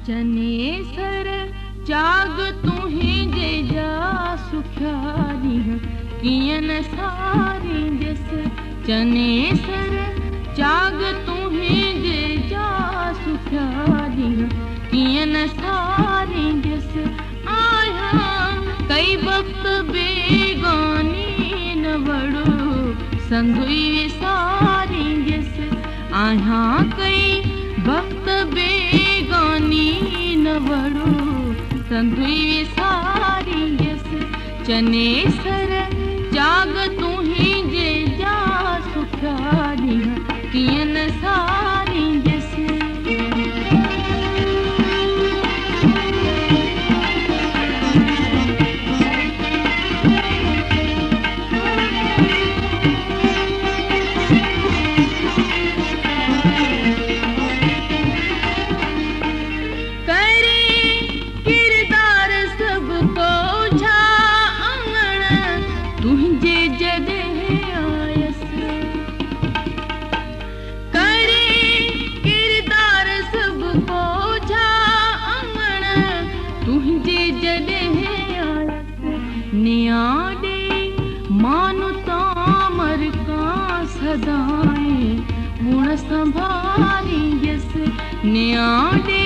चने सर जाग तुही जे जा सुख्यारी कियन सारी जस। चने सर जाग तुही जे जा सुख्यारी कियन सारी जस। आया कई वक्त बेगानी न वड़ो संधुई सारी जस। आया कई वक्त बेगानी न वड़ो संधुई सारी जस। चने सर जाग तुही जे जा सुख्यारी कियन सारी जस। न्याडे मानु तामर का सदाए गुण संभारी जस। न्याडे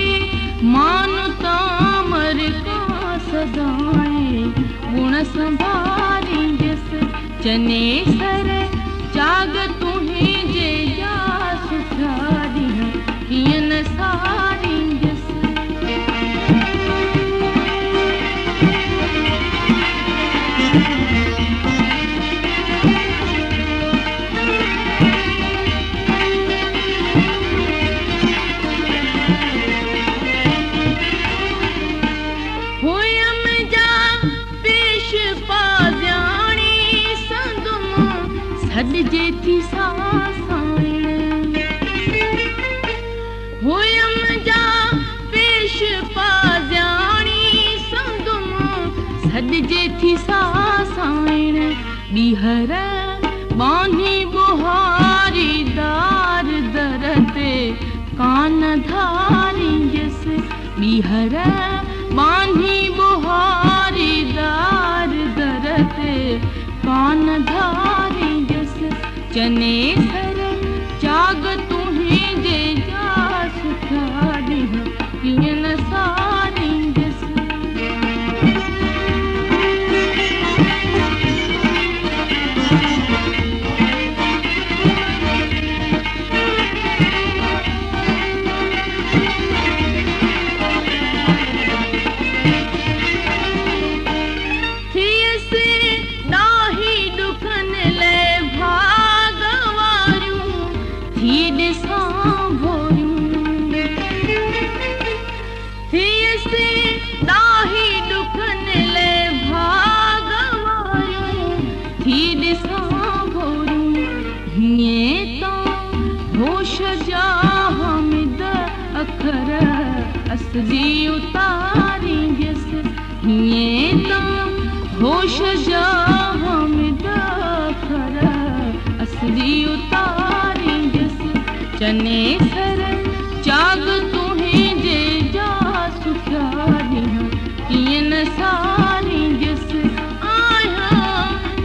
मानु तामर का सदाए गुण संभारी जस। चने सर जाग तुही जे जा सुख्यारी कियन सारी जस। सद जेथी सासाइण होयम जा पेश पाजाणी संगम। सद जेथी सासाइण बिहर बानी बुहारी दार दरते कान धारी जस। बिहर बानी बुहारी दार दरते कान धारी जस। चने सर जाग तुही जे जा सुख्यारी कियन सारी जस। होश जा हमिद अखर असली उतारी जस। ये तो होश जा हमिद अखर असली उतारी जस। चने सर जाग तुही जे जा सुख्यारी कियन सारी जस। आया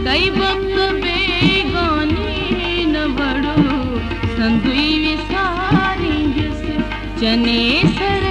कई वक्त बेगानी न वड़ो संधुई सारी जस। चने सर